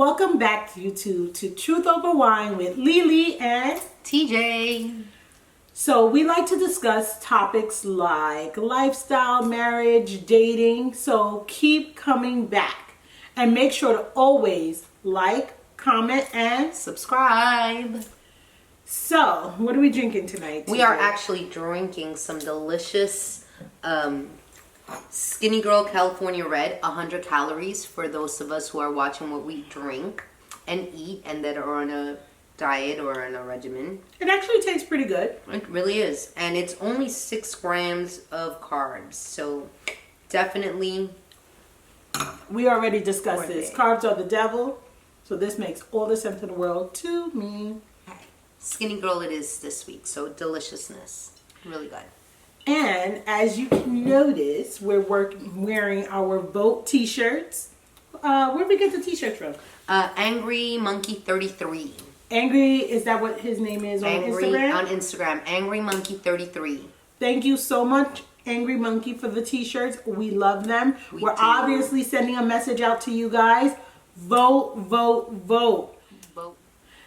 Welcome back to YouTube to Truth Over Wine with Lily and TJ. So we like to discuss topics like lifestyle, marriage, dating. So keep coming back and make sure to always like, comment, and Subscribe. So what are we drinking tonight? We are actually drinking some delicious Skinny Girl California Red, 100 calories for those of us who are watching what we drink and eat and that are on a diet or on a regimen. It actually tastes pretty good. It really is. And it's only 6 grams of carbs. So definitely. We already discussed Worth this. it. Carbs are the devil. So this makes all the sense in the world to me. Skinny Girl it is this week. So deliciousness. Really good. And as you can notice, we're wearing our Vote t-shirts. Where did we get the t-shirts from? Angry Monkey 33. Angry, is that what his name is on Instagram? On Instagram, Angry Monkey 33. Thank you so much, Angry Monkey, for the t-shirts. We love them. We're do. obviously sending a message out to you guys. Vote, vote, vote. Vote.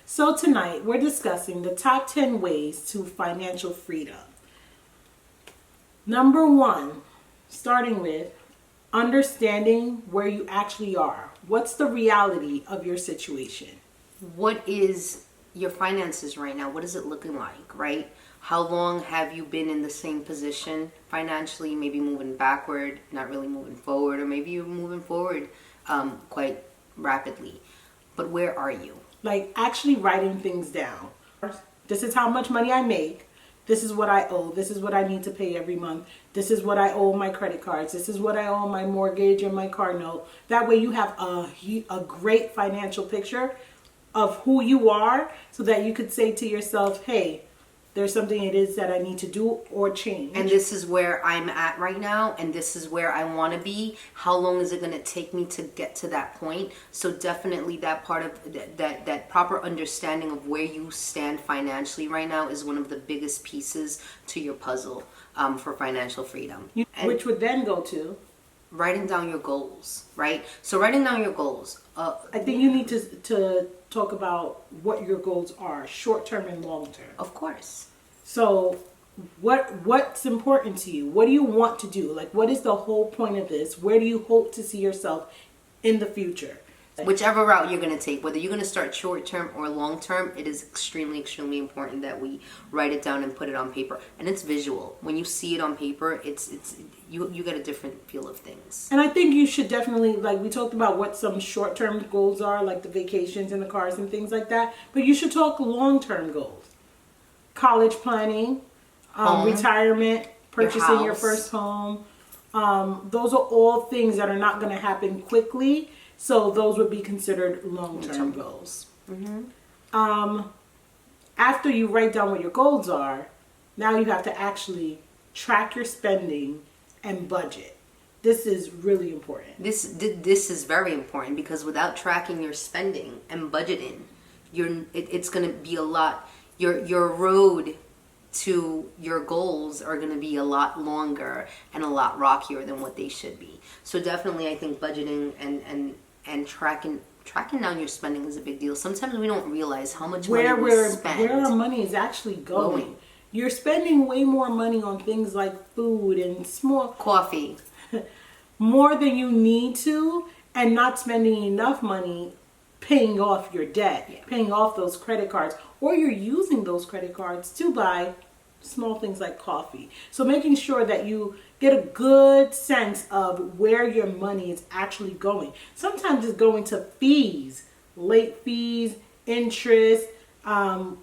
So tonight, we're discussing the top 10 ways to financial freedom. Number 1, starting with understanding where you actually are. What's the reality of your situation? What is your finances right now? What is it looking like, right? How long have you been in the same position financially? Maybe moving backward, not really moving forward, or maybe you're moving forward quite rapidly. But where are you? Like actually writing things down. This is how much money I make. This is what I owe. This is what I need to pay every month. This is what I owe my credit cards. This is what I owe my mortgage and my car note. That way you have a great financial picture of who you are so that you could say to yourself, hey, there's something it is that I need to do or change. And this is where I'm at right now, and this is where I want to be. How long is it going to take me to get to that point? So definitely that part of that proper understanding of where you stand financially right now is one of the biggest pieces to your puzzle for financial freedom. Which would then go to? Writing down your goals, right? So writing down your goals. I think you need to talk about what your goals are, short-term and long-term. Of course. So what's important to you? What do you want to do? Like, what is the whole point of this? Where do you hope to see yourself in the future? Whichever route you're going to take, whether you're going to start short term or long term, it is extremely, extremely important that we write it down and put it on paper. And it's visual. When you see it on paper, you get a different feel of things. And I think you should definitely, like we talked about what some short-term goals are, like the vacations and the cars and things like that. But you should talk long-term goals. College planning, retirement, purchasing your first home. Those are all things that are not going to happen quickly. So those would be considered long-term goals. Mm-hmm. After you write down what your goals are, now you have to actually track your spending and budget. This is really important. This is very important because without tracking your spending and budgeting, it's going to be a lot. Your road to your goals are going to be a lot longer and a lot rockier than what they should be. So definitely, I think budgeting and tracking down your spending is a big deal. Sometimes we don't realize how much money we spend. Where our money is actually going. You're spending way more money on things like food and small coffee, more than you need to, and not spending enough money paying off your debt, paying off those credit cards, or you're using those credit cards to buy small things like coffee. So making sure that you get a good sense of where your money is actually going. Sometimes it's going to fees, late fees, interest. How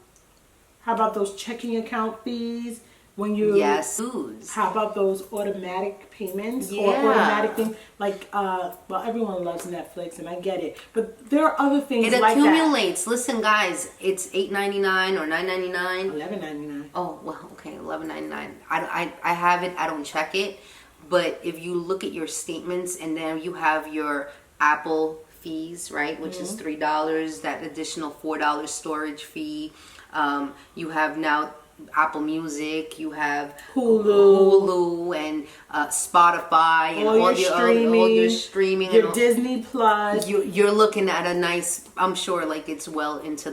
about those checking account fees? When you how about those automatic payments or automatic things like well, everyone loves Netflix and I get it, but there are other things like that. It accumulates. Listen, guys, it's $8.99 or $9.99. $11.99. Oh well, okay, $11.99. I have it. I don't check it, but if you look at your statements and then you have your Apple fees, right, which is $3, that additional $4 storage fee. You have now Apple Music, you have Hulu, and Spotify, and all your streaming, your and Disney Plus. you're looking at a nice. I'm sure, like it's well into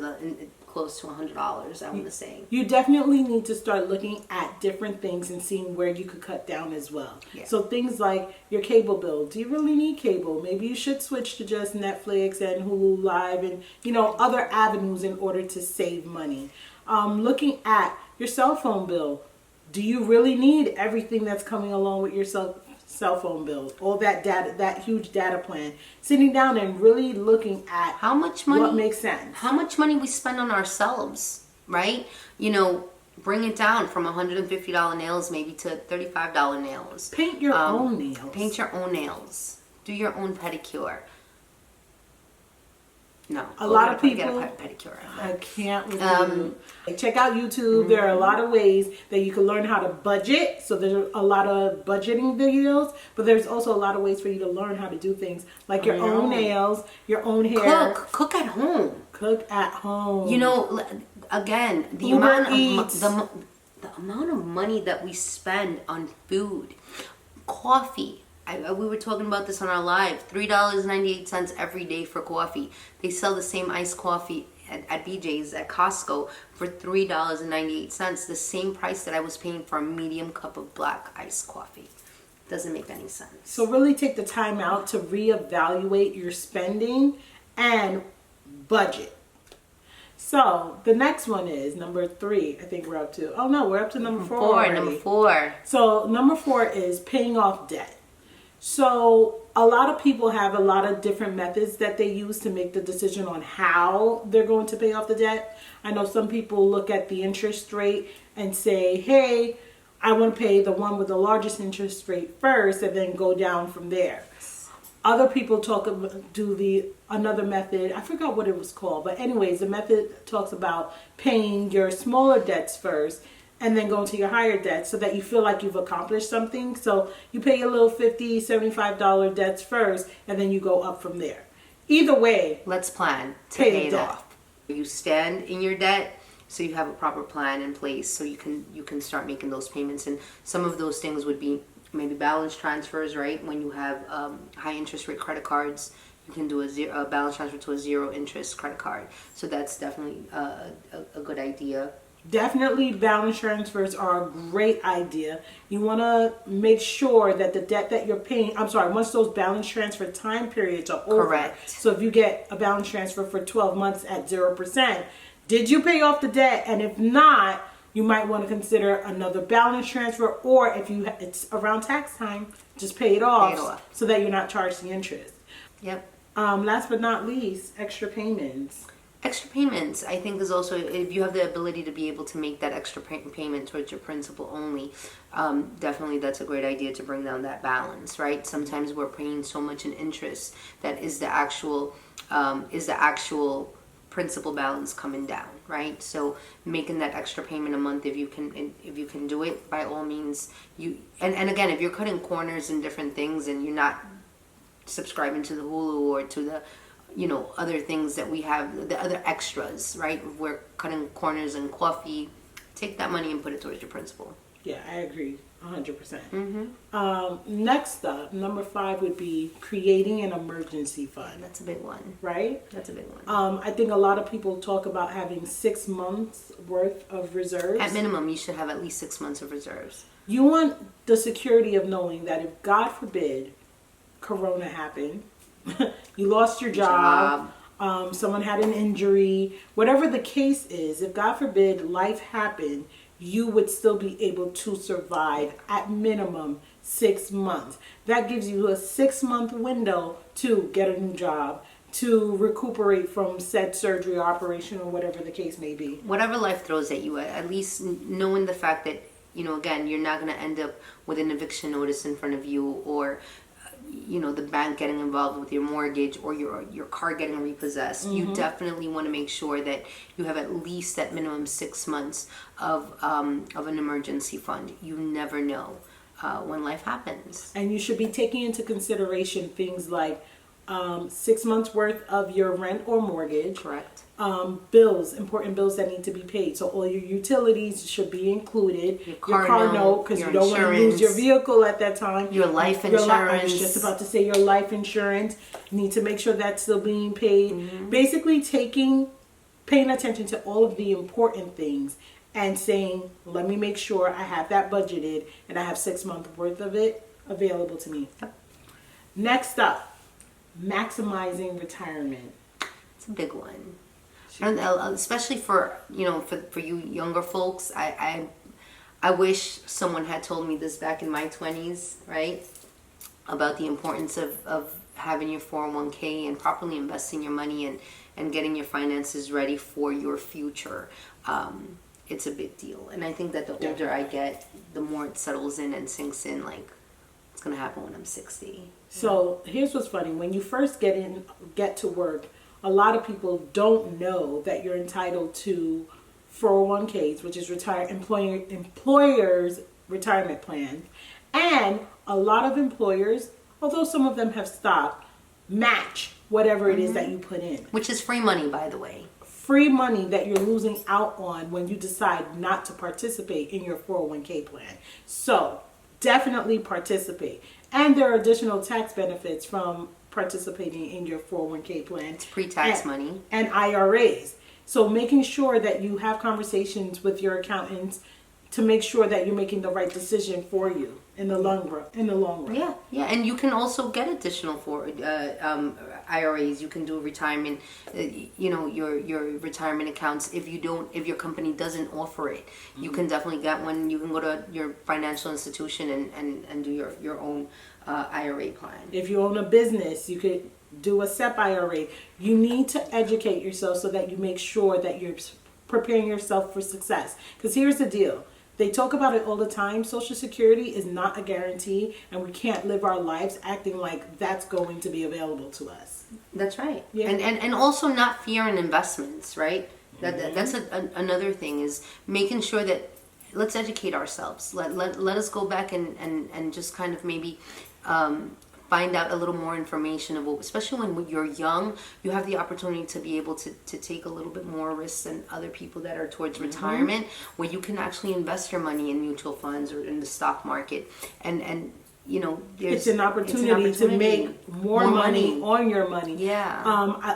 close to $100. I want to say. You definitely need to start looking at different things and seeing where you could cut down as well. Yeah. So things like your cable bill. Do you really need cable? Maybe you should switch to just Netflix and Hulu Live and other avenues in order to save money. Looking at your cell phone bill. Do you really need everything that's coming along with your cell phone bill? All that data, that huge data plan. Sitting down and really looking at how much money, what makes sense. How much money we spend on ourselves, right? Bring it down from $150 nails maybe to $35 nails. Paint your own nails. Paint your own nails. Do your own pedicure. No, a lot of people get a pedicure. I can't with you. Check out YouTube. There are a lot of ways that you can learn how to budget. So there's a lot of budgeting videos, but there's also a lot of ways for you to learn how to do things like your own nails, your own hair. Cook at home. Cook at home. Again, the amount of money that we spend on food, coffee. We were talking about this on our live. $3.98 every day for coffee. They sell the same iced coffee at BJ's, at Costco for $3.98. The same price that I was paying for a medium cup of black iced coffee. Doesn't make any sense. So really take the time out to reevaluate your spending and budget. So the next one is number 3. I think we're up to. Oh no, we're up to number 4 already. Number 4. So number 4 is paying off debt. So a lot of people have a lot of different methods that they use to make the decision on how they're going to pay off the debt. I know some people look at the interest rate and say, hey, I want to pay the one with the largest interest rate first and then go down from there. Other people do another method. I forgot what it was called. But anyways, the method talks about paying your smaller debts first and then going to your higher debts so that you feel like you've accomplished something. So you pay your little $50, $75 debts first, and then you go up from there. Either way, let's plan to pay it off. You stand in your debt, so you have a proper plan in place, so you can start making those payments. And some of those things would be maybe balance transfers, right? When you have high interest rate credit cards, you can do a balance transfer to a 0 interest credit card. So that's definitely a good idea. Definitely balance transfers are a great idea. You want to make sure that the debt that you're paying, once those balance transfer time periods are over. Correct. So if you get a balance transfer for 12 months at 0%, did you pay off the debt? And if not, you might want to consider another balance transfer, or if it's around tax time, just pay it off so that you're not charged the interest. Yep. Last but not least, extra payments. Extra payments, I think, is also, if you have the ability to be able to make that extra payment towards your principal only, definitely that's a great idea to bring down that balance, right? Sometimes we're paying so much in interest that is the actual principal balance coming down, right? So making that extra payment a month, if you can do it, by all means. And again, if you're cutting corners in different things and you're not subscribing to the Hulu or to the other things that we have, the other extras, right? We're cutting corners in coffee. Take that money and put it towards your principal. Yeah, I agree 100%. Next up, number 5 would be creating an emergency fund. That's a big one. Right? That's a big one. I think a lot of people talk about having 6 months worth of reserves. At minimum, you should have at least 6 months of reserves. You want the security of knowing that if, God forbid, Corona happened, you lost your job, someone had an injury, whatever the case is, if God forbid life happened, you would still be able to survive at minimum 6 months. That gives you a 6-month window to get a new job, to recuperate from said surgery or operation or whatever the case may be. Whatever life throws at you, at least knowing the fact that, again, you're not going to end up with an eviction notice in front of you, or the bank getting involved with your mortgage, or your car getting repossessed. You definitely want to make sure that you have at least that minimum 6 months of an emergency fund. You never know when life happens. And you should be taking into consideration things like 6 months worth of your rent or mortgage. Correct. Bills, important bills that need to be paid. So all your utilities should be included. Your car note, because your you don't want to lose your insurance, vehicle at that time. your life I insurance. was just about to say your life insurance. You need to make sure that's still being paid. Basically paying attention to all of the important things and saying, let me make sure I have that budgeted and I have 6 months worth of it available to me. Yep. Next up, maximizing retirement. It's a big one. And especially for for you younger folks, I wish someone had told me this back in my 20s, right? About the importance of having your 401k and properly investing your money and getting your finances ready for your future. It's a big deal. And I think that the older I get, the more it settles in and sinks in, like it's gonna happen when I'm 60. So here's what's funny. When you first get to work, a lot of people don't know that you're entitled to 401ks, which is employers' retirement plans. And a lot of employers, although some of them have stopped, match whatever it is that you put in. Which is free money, by the way. Free money that you're losing out on when you decide not to participate in your 401k plan. So definitely participate. And there are additional tax benefits from participating in your 401k plan. It's pre-tax money. And IRAs. So making sure that you have conversations with your accountants to make sure that you're making the right decision for you in the long run. Yeah, and you can also get additional IRAs. You can do retirement, your retirement accounts. If your company doesn't offer it, you can definitely get one. You can go to your financial institution and do your own IRA plan. If you own a business, you could do a SEP IRA. You need to educate yourself so that you make sure that you're preparing yourself for success. Because here's the deal. They talk about it all the time. Social Security is not a guarantee, and we can't live our lives acting like that's going to be available to us. That's right. Yeah. And also not fear in investments, right? That's another thing, is making sure that let's educate ourselves. Let us go back and just kind of maybe find out a little more information of what, especially when you're young, you have the opportunity to be able to take a little bit more risks than other people that are towards retirement, where you can actually invest your money in mutual funds or in the stock market, and it's an opportunity to make more money on your money. Yeah.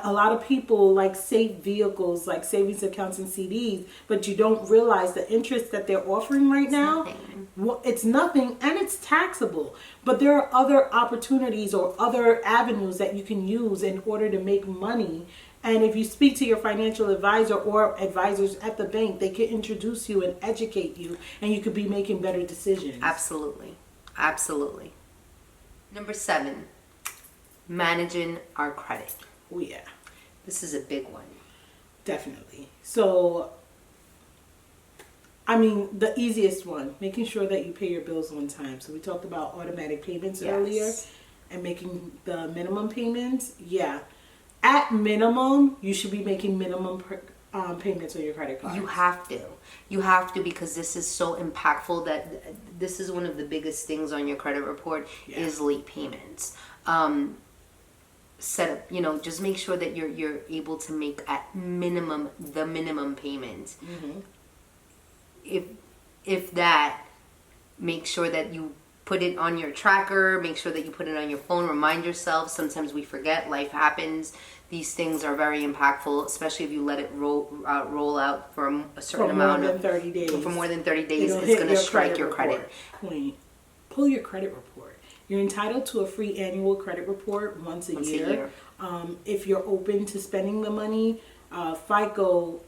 A lot of people like safe vehicles, like savings accounts and CDs, but you don't realize the interest that they're offering right now. Nothing. Well, it's nothing, and it's taxable. But there are other opportunities or other avenues that you can use in order to make money. And if you speak to your financial advisor or advisors at the bank, they can introduce you and educate you, and you could be making better decisions. Absolutely. Number 7, managing our credit. Oh, yeah. This is a big one. Definitely. So, I mean, the easiest one, making sure that you pay your bills on time. So we talked about automatic payments earlier and making the minimum payments. Yeah. At minimum, you should be making minimum payments on your credit card. You have to, because this is so impactful. That this is one of the biggest things on your credit report is late payments. Set up, just make sure that you're able to make at minimum the minimum payment. If that, make sure that you put it on your tracker, make sure that you put it on your phone, remind yourself. Sometimes we forget, life happens. These things are very impactful, especially if you let it roll out for a certain amount of 30 days. For more than 30 days, it's going to strike your credit. Pull your credit report. You're entitled to a free annual credit report once a year. If you're open to spending the money, FICO.com,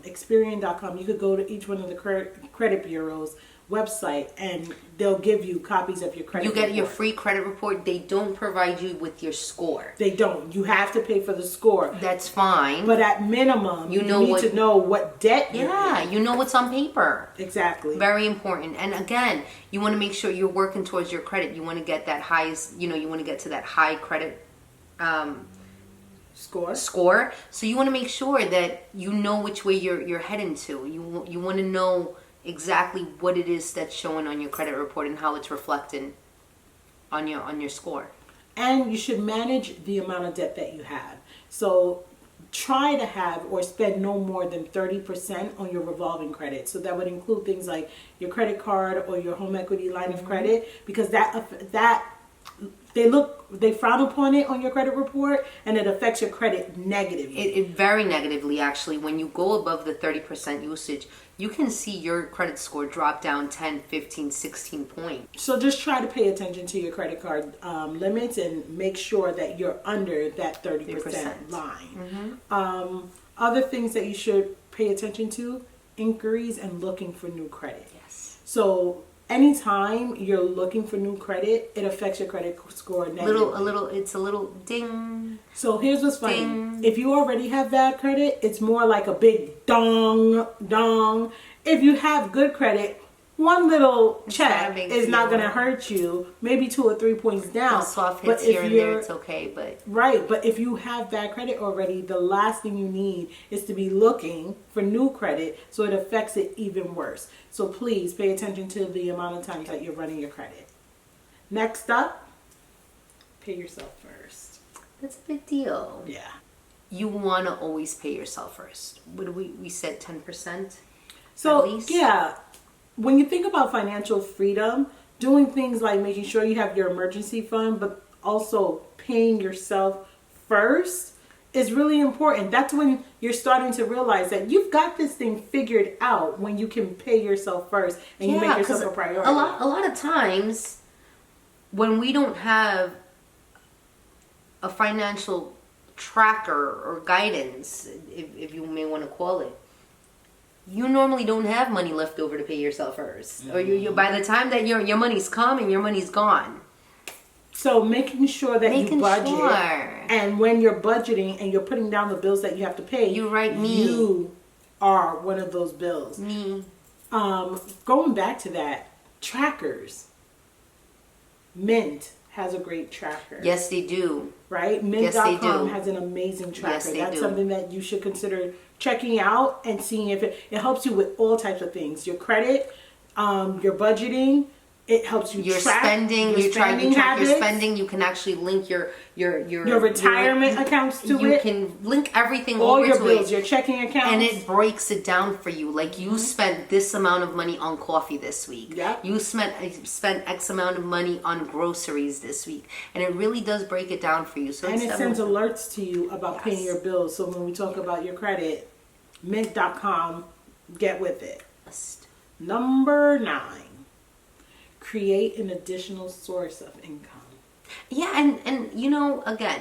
Experian.com, you could go to each one of the credit bureaus website and they'll give you copies of your credit report. You get your free credit report. They don't provide you with your score. They don't. You have to pay for the score. That's fine. But at minimum, you need to know what debt you're in. You know what's on paper. Exactly. Very important. And again, you want to make sure you're working towards your credit. You want to get that highest, you want to get to that high credit score. So you want to make sure that you know which way you're heading to. You want to know exactly what it is that's showing on your credit report and how it's reflected on your score. And you should manage the amount of debt that you have. So try to have or spend no more than 30% on your revolving credit. So that would include things like your credit card or your home equity line of credit, because that they frown upon it on your credit report, and it affects your credit negatively. It very negatively, actually. When you go above the 30% usage, you can see your credit score drop down 10, 15, 16 points. So just try to pay attention to your credit card limits and make sure that you're under that 30% line. Other things that you should pay attention to: inquiries and looking for new credit. Yes. So anytime you're looking for new credit, it affects your credit score negatively. It's a little ding. So here's what's funny. Ding. If you already have bad credit, it's more like a big dong, dong. If you have good credit, one little check is not going to hurt you. Maybe 2 or 3 points down. Soft hits here and there, it's okay, but... Right, but if you have bad credit already, the last thing you need is to be looking for new credit, so it affects it even worse. So please pay attention to the amount of times that you're running your credit. Next up, pay yourself first. That's a big deal. Yeah. You want to always pay yourself first. What do we said 10%? So, at least? Yeah, when you think about financial freedom, doing things like making sure you have your emergency fund, but also paying yourself first is really important. That's when you're starting to realize that you've got this thing figured out, when you can pay yourself first and you make yourself a priority. A lot of times when we don't have a financial tracker or guidance, if you may want to call it, you normally don't have money left over to pay yourself first. Or you by the time that your money's come and your money's gone. So making sure that you budget, sure. And when you're budgeting and you're putting down the bills that you have to pay, You are one of those bills. Me. Going back to that, trackers. Mint has a great tracker. Yes, they do. Right? Yes, they Mint.com do. has an amazing tracker. Yes, they That's do. something that you should consider checking out and seeing if it helps you with all types of things. Your credit, your budgeting. It helps you Your track spending. your You track your habits. spending. You can actually link your retirement accounts to you it. You can link everything All over your to bills, it. your checking accounts. And it breaks it down for you. Like, you spent this amount of money on coffee this week. Yeah. You spent X amount of money on groceries this week. And it really does break it down for you. So And it's it sends definitely- alerts to you about Yes. paying your bills. So when we talk about your credit, Mint.com, get with it. Number 9, create an additional source of income. Yeah, and again,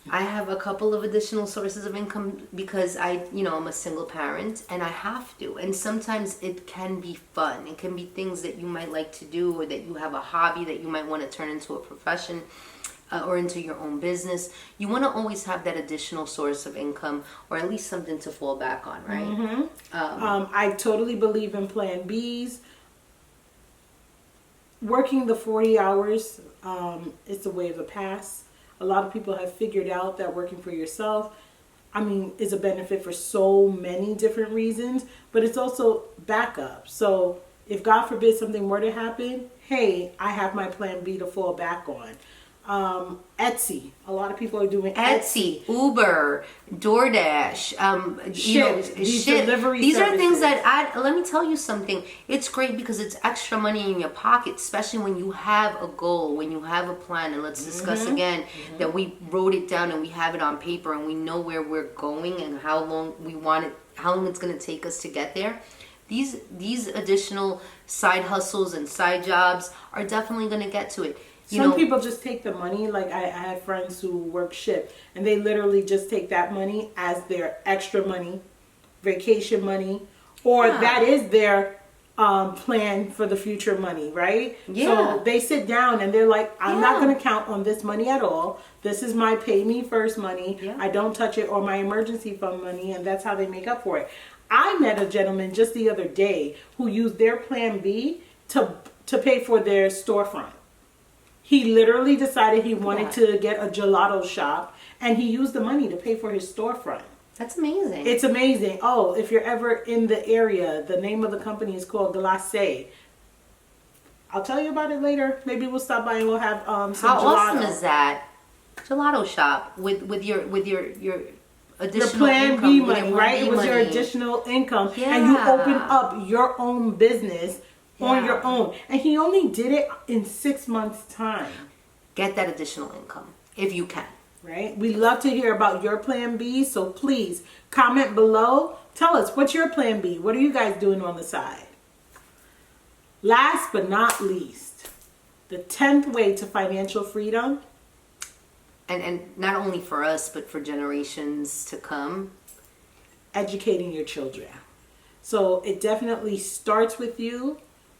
I have a couple of additional sources of income because I'm a single parent and I have to. And sometimes it can be fun. It can be things that you might like to do, or that you have a hobby that you might want to turn into a profession. Or into your own business. You want to always have that additional source of income, or at least something to fall back on, right? Mm-hmm. I totally believe in Plan Bs. Working the 40 hours is the way of the past. A lot of people have figured out that working for yourself, is a benefit for so many different reasons, but it's also backup. So if God forbid something were to happen, hey, I have my Plan B to fall back on. Etsy. A lot of people are doing Etsy, Uber, DoorDash, These delivery These are services. things that add. Let me tell you something. It's great because it's extra money in your pocket, especially when you have a goal, when you have a plan. And let's discuss again that we wrote it down and we have it on paper and we know where we're going and how long it's going to take us to get there. These additional side hustles and side jobs are definitely going to get to it. Some people just take the money. Like I have friends who work shift, and they literally just take that money as their extra money, vacation money, or that is their plan for the future money, right? Yeah. So they sit down and they're like, I'm not going to count on this money at all. This is my pay me first money. Yeah. I don't touch it, or my emergency fund money, and that's how they make up for it. I met a gentleman just the other day who used their Plan B to pay for their storefront. He literally decided he wanted to get a gelato shop, and he used the money to pay for his storefront. That's amazing. It's amazing. Oh, if you're ever in the area, the name of the company is called Glacé. I'll tell you about it later. Maybe we'll stop by and we'll have some How gelato. awesome is that? Gelato shop with your Your additional plan income, B with money, your right? Plan It B was your money. additional income, and you Yeah. open up your own business on Yeah. your own. And he only did it in 6 months' time. Get that additional income if you can. Right? We love to hear about your plan B, so please comment below. Tell us, what's your plan B? What are you guys doing on the side? Last but not least, the 10th way to financial freedom. And not only for us, but for generations to come. Educating your children. So it definitely starts with you,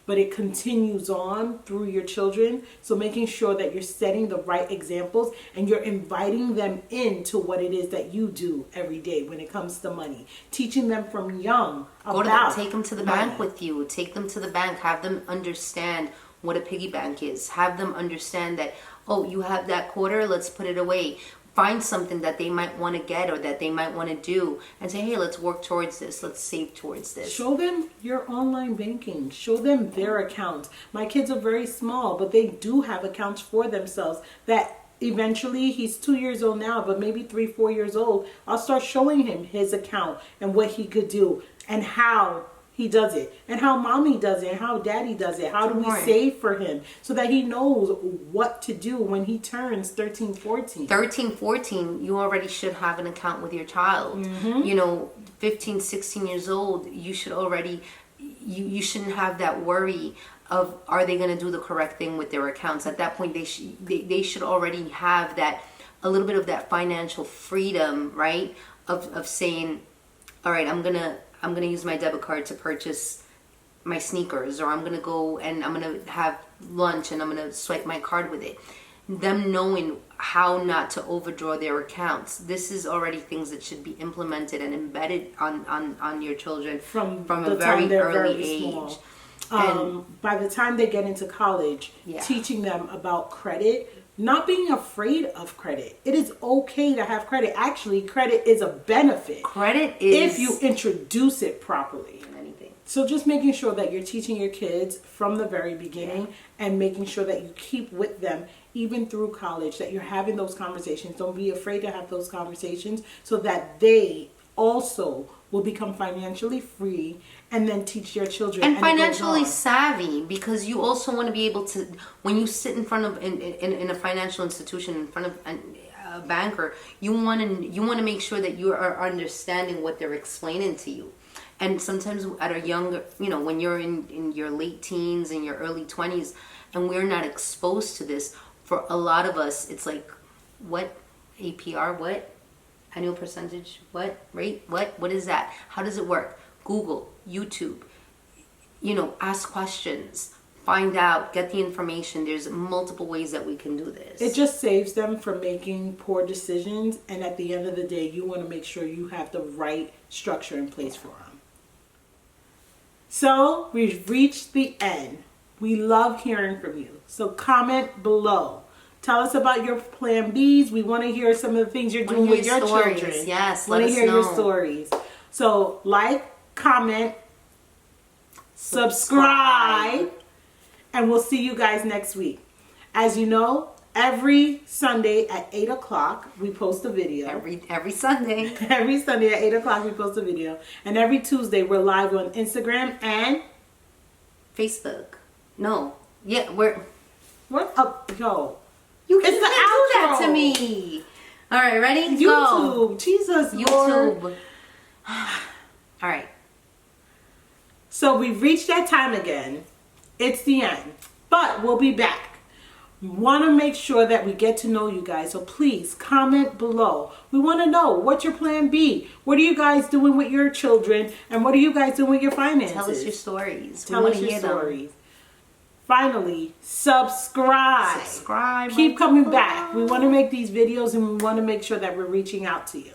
but it continues on through your children. So making sure that you're setting the right examples and you're inviting them into what it is that you do every day when it comes to money. Teaching them from young about Take them to the money. bank with you. Take them to the bank. Have them understand what a piggy bank is. Have them understand that, oh, you have that quarter, let's put it away. Find something that they might want to get or that they might want to do and say, hey, let's work towards this. Let's save towards this. Show them your online banking. Show them their accounts. My kids are very small, but they do have accounts for themselves that eventually, he's 2 years old now, but maybe 3, 4 years old, I'll start showing him his account and what he could do and how he does it and how mommy does it and how daddy does it. How do we Right. save for him so that he knows what to do when he turns 13, 14. 13, 14, you already should have an account with your child. Mm-hmm. You know, 15, 16 years old, you should already, you shouldn't have that worry of, are they going to do the correct thing with their accounts? At that point, they should already have that, a little bit of that financial freedom, right? Of saying, all right, I'm going to use my debit card to purchase my sneakers, or I'm going to go and I'm going to have lunch and I'm going to swipe my card with it. Them knowing how not to overdraw their accounts. This is already things that should be implemented and embedded on your children From a the time very they're early very age. small. And By the time they get into college, Yeah. teaching them about credit, not being afraid of credit. It is okay to have credit. Actually, credit is a benefit credit is if you introduce it properly. anything. So just making sure that you're teaching your kids from the very beginning and making sure that you keep with them even through college, that you're having those conversations. Don't be afraid to have those conversations so that they also will become financially free and then teach their children. And it goes financially on. savvy, because you also want to be able to, when you sit in front of in a financial institution, in front of a banker, you want to make sure that you are understanding what they're explaining to you. And sometimes at a younger, you know, when you're in your late teens and your early 20s, and we're not exposed to this, for a lot of us, it's like, what APR, what annual percentage, what rate, what is that? How does it work? Google, YouTube, you know, ask questions, find out, get the information. There's multiple ways that we can do this. It just saves them from making poor decisions, and at the end of the day, you want to make sure you have the right structure in place for them. So we've reached the end. We love hearing from you. So comment below. Tell us about your plan Bs. We want to hear some of the things you're doing with your stories. children. Yes, want let to us hear your know. stories. So like, comment, subscribe, and we'll see you guys next week. As you know, every Sunday at 8 o'clock, we post a video. Every Sunday. Every Sunday at 8 o'clock, we post a video. And every Tuesday, we're live on Instagram and... Facebook. No. Yeah, we're... What up, yo? You It's can't the do that outro. to me. All right, ready? Go. YouTube. Jesus, Lord. YouTube. All right. So we've reached that time again. It's the end. But we'll be back. We want to make sure that we get to know you guys. So please comment below. We want to know, what's your plan B? What are you guys doing with your children? And what are you guys doing with your finances? Tell us your stories. Tell us your stories. Finally, subscribe. Subscribe. Keep coming back. We want to make these videos and we want to make sure that we're reaching out to you.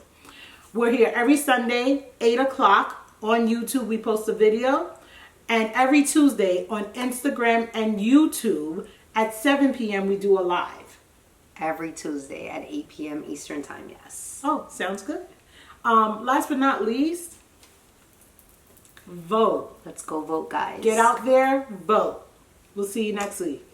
We're here every Sunday, 8 o'clock on YouTube. We post a video. And every Tuesday on Instagram and YouTube at 7 p.m. we do a live. Every Tuesday at 8 p.m. Eastern Time, yes. Oh, sounds good. Last but not least, vote. Let's go vote, guys. Get out there, vote. We'll see you next week.